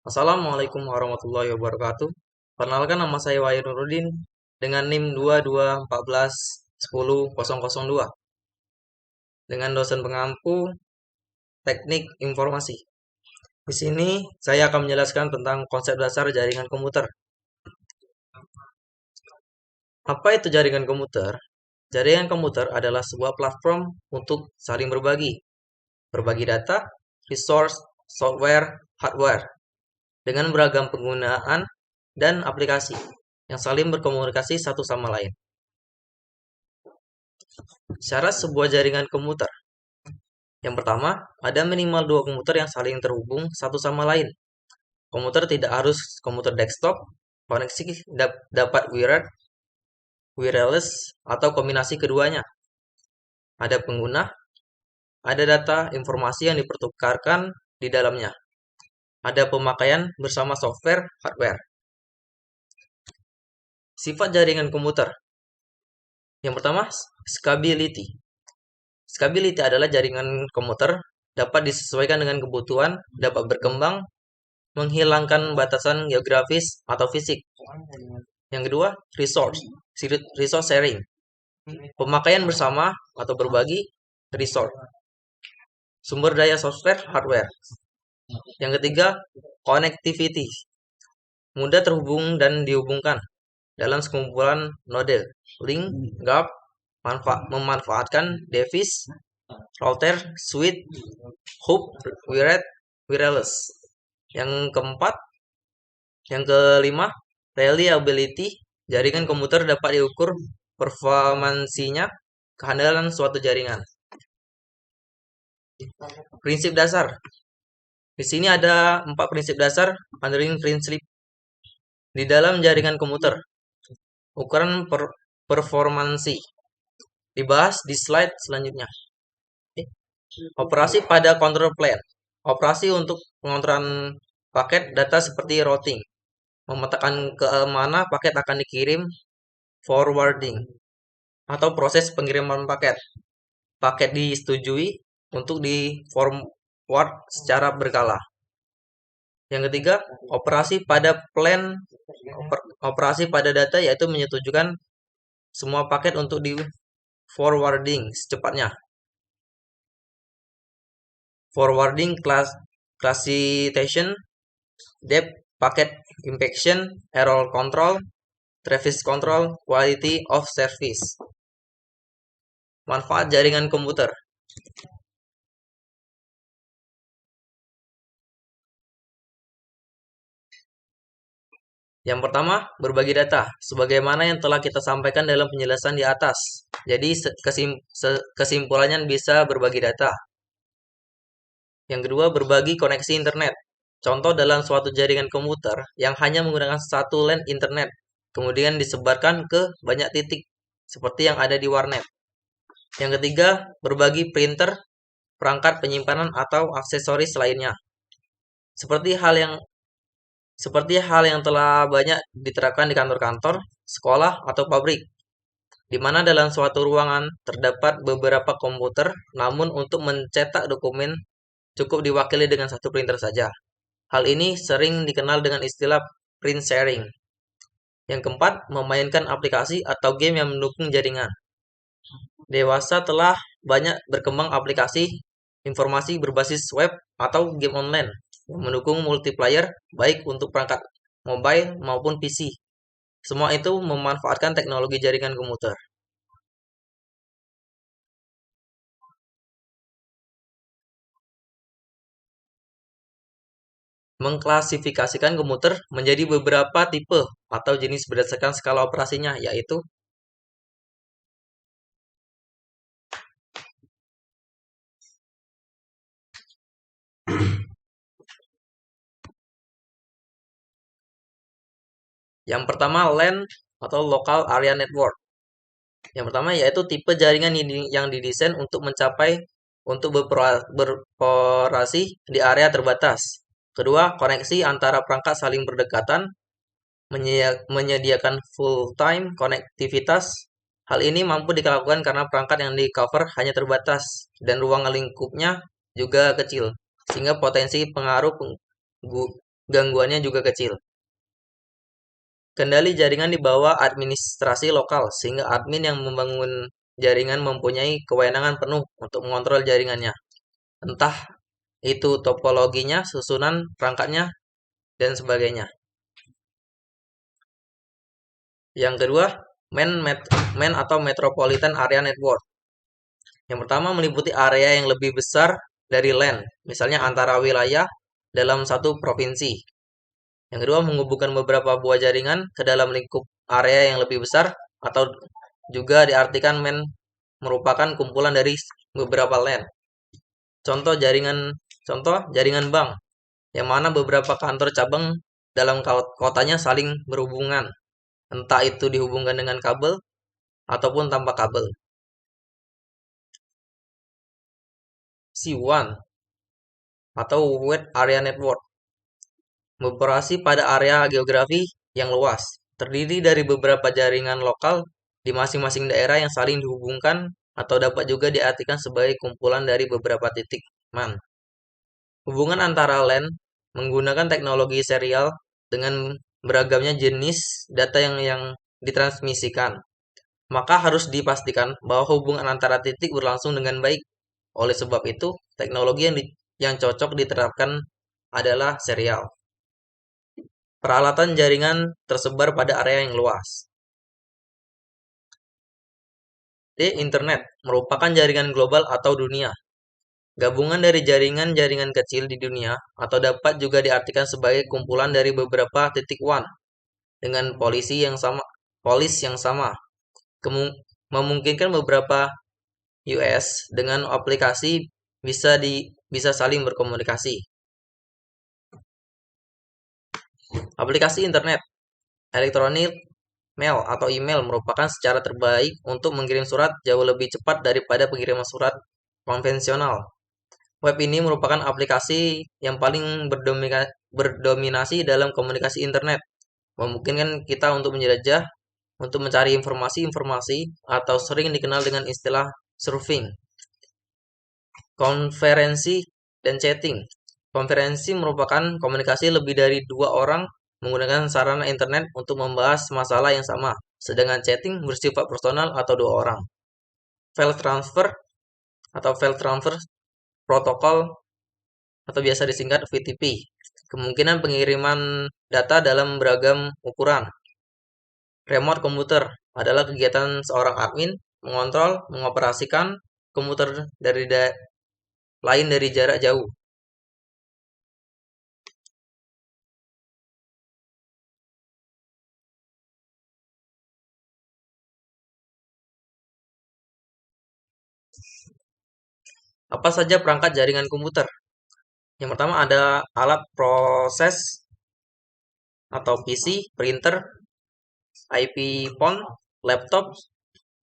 Assalamualaikum warahmatullahi wabarakatuh. Perkenalkan nama saya Wahyu Nurudin dengan NIM 22141002 dengan dosen pengampu Teknik Informasi. Di sini saya akan menjelaskan tentang konsep dasar jaringan komputer. Apa itu jaringan komputer? Jaringan komputer adalah sebuah platform untuk saling berbagi data, resource, software, hardware dengan beragam penggunaan dan aplikasi yang saling berkomunikasi satu sama lain. Syarat sebuah jaringan komputer. Yang pertama, ada minimal dua komputer yang saling terhubung satu sama lain. Komputer tidak harus komputer desktop, koneksi dapat wired, wireless, atau kombinasi keduanya. Ada pengguna, ada data informasi yang dipertukarkan di dalamnya. Ada pemakaian bersama software, hardware. Sifat jaringan komputer. Yang pertama, scalability. Scalability adalah jaringan komputer dapat disesuaikan dengan kebutuhan, dapat berkembang, menghilangkan batasan geografis atau fisik. Yang kedua, resource sharing. Pemakaian bersama atau berbagi resource. Sumber daya software, hardware. Yang ketiga, connectivity. Mudah terhubung dan dihubungkan dalam sekumpulan node, link, gap, memanfaatkan device, router, switch, hub, wired, wireless. Yang keempat, yang kelima, reliability. Jaringan komputer dapat diukur performansinya, kehandalan suatu jaringan. Prinsip dasar. Di sini ada 4 prinsip dasar underlying principle di dalam jaringan komputer. Ukuran performansi dibahas di slide selanjutnya. Operasi pada control plane. Operasi untuk pengontrolan paket data seperti routing. Memetakan ke mana paket akan dikirim, forwarding, atau proses pengiriman paket. Paket disetujui untuk di forward secara berkala. Yang ketiga, operasi pada plan, operasi pada data yaitu menyetujui semua paket untuk di forwarding secepatnya. Forwarding classification, depth, packet inspection, error control, traffic control, quality of service. Manfaat jaringan komputer. Yang pertama, berbagi data. Sebagaimana yang telah kita sampaikan dalam penjelasan di atas. Jadi, kesimpulannya bisa berbagi data. Yang kedua, berbagi koneksi internet. Contoh dalam suatu jaringan komputer yang hanya menggunakan satu LAN internet, kemudian disebarkan ke banyak titik, seperti yang ada di warnet. Yang ketiga, berbagi printer, perangkat penyimpanan, atau aksesoris lainnya. Seperti hal yang telah banyak diterapkan di kantor-kantor, sekolah, atau pabrik, di mana dalam suatu ruangan terdapat beberapa komputer, namun untuk mencetak dokumen cukup diwakili dengan satu printer saja. Hal ini sering dikenal dengan istilah print sharing. Yang keempat, memainkan aplikasi atau game yang mendukung jaringan. Dewasa telah banyak berkembang aplikasi informasi berbasis web atau game online yang mendukung multiplayer baik untuk perangkat mobile maupun PC. Semua itu memanfaatkan teknologi jaringan komputer. Mengklasifikasikan komputer menjadi beberapa tipe atau jenis berdasarkan skala operasinya, yaitu yang pertama LAN atau Local Area Network. Yang pertama yaitu tipe jaringan yang didesain untuk beroperasi di area terbatas. Kedua, koneksi antara perangkat saling berdekatan, menyediakan full-time konektivitas. Hal ini mampu dilakukan karena perangkat yang di-cover hanya terbatas dan ruang lingkupnya juga kecil, sehingga potensi pengaruh gangguannya juga kecil. Kendali jaringan di bawah administrasi lokal, sehingga admin yang membangun jaringan mempunyai kewenangan penuh untuk mengontrol jaringannya. Entah itu topologinya, susunan perangkatnya, dan sebagainya. Yang kedua, MAN atau Metropolitan Area Network. Yang pertama meliputi area yang lebih besar dari LAN, misalnya antara wilayah dalam satu provinsi. Yang kedua, menghubungkan beberapa buah jaringan ke dalam lingkup area yang lebih besar, atau juga diartikan MAN merupakan kumpulan dari beberapa LAN. Contoh jaringan bank, yang mana beberapa kantor cabang dalam kotanya saling berhubungan, entah itu dihubungkan dengan kabel ataupun tanpa kabel. C1 atau Wide Area Network beroperasi pada area geografi yang luas, terdiri dari beberapa jaringan lokal di masing-masing daerah yang saling dihubungkan, atau dapat juga diartikan sebagai kumpulan dari beberapa titik MAN. Hubungan antara LAN menggunakan teknologi serial dengan beragamnya jenis data yang ditransmisikan. Maka harus dipastikan bahwa hubungan antara titik berlangsung dengan baik. Oleh sebab itu, teknologi yang cocok diterapkan adalah serial. Peralatan jaringan tersebar pada area yang luas. Internet merupakan jaringan global atau dunia. Gabungan dari jaringan-jaringan kecil di dunia, atau dapat juga diartikan sebagai kumpulan dari beberapa titik WAN dengan polis yang sama. Memungkinkan beberapa US dengan aplikasi bisa saling berkomunikasi. Aplikasi internet, elektronik, mail atau email merupakan cara terbaik untuk mengirim surat jauh lebih cepat daripada pengiriman surat konvensional. Web ini merupakan aplikasi yang paling berdominasi dalam komunikasi internet, memungkinkan kita untuk menjelajah, untuk mencari informasi-informasi, atau sering dikenal dengan istilah surfing. Konferensi dan chatting. Konferensi merupakan komunikasi lebih dari 2 orang menggunakan sarana internet untuk membahas masalah yang sama, sedangkan chatting bersifat personal atau 2 orang. File transfer protokol atau biasa disingkat VTP. Kemungkinan pengiriman data dalam beragam ukuran. Remote komputer adalah kegiatan seorang admin mengontrol, mengoperasikan komputer lain dari jarak jauh. Apa saja perangkat jaringan komputer? Yang pertama ada alat proses atau PC, printer, IP phone, laptop,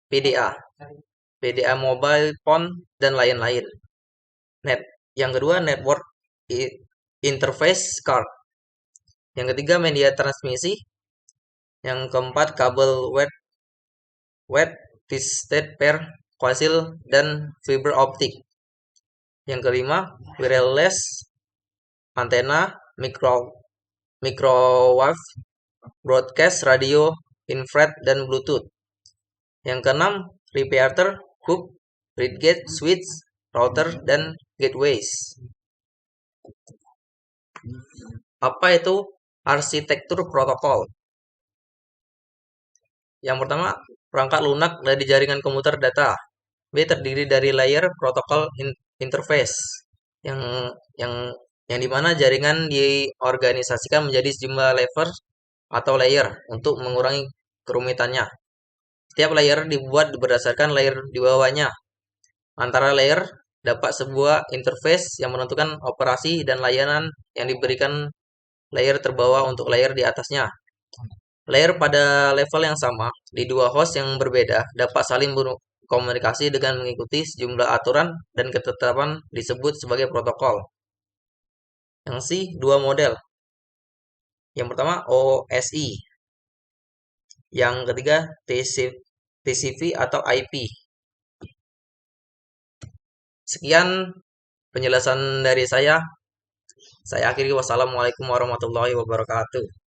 PDA mobile phone, dan lain-lain. Yang kedua network interface card. Yang ketiga media transmisi. Yang keempat kabel wet, twisted pair, coaxial, dan fiber optik. Yang kelima wireless, antena, microwave, broadcast radio, infrared, dan Bluetooth. Yang keenam repeater, hub, bridgegate, switch, router, dan gateways. Apa itu arsitektur protokol? Yang pertama, perangkat lunak dari jaringan komputer data. B terdiri dari layer protokol interface yang yang yang dimana jaringan diorganisasikan menjadi sejumlah level atau layer untuk mengurangi kerumitannya. Setiap layer dibuat berdasarkan layer di bawahnya. Antara layer dapat sebuah interface yang menentukan operasi dan layanan yang diberikan layer terbawah untuk layer di atasnya. Layer pada level yang sama di dua host yang berbeda dapat saling berkomunikasi dengan mengikuti sejumlah aturan dan ketetapan disebut sebagai protokol. Yang C, dua model. Yang pertama OSI. Yang ketiga TCP atau IP. Sekian penjelasan dari saya. Saya akhiri wassalamualaikum warahmatullahi wabarakatuh.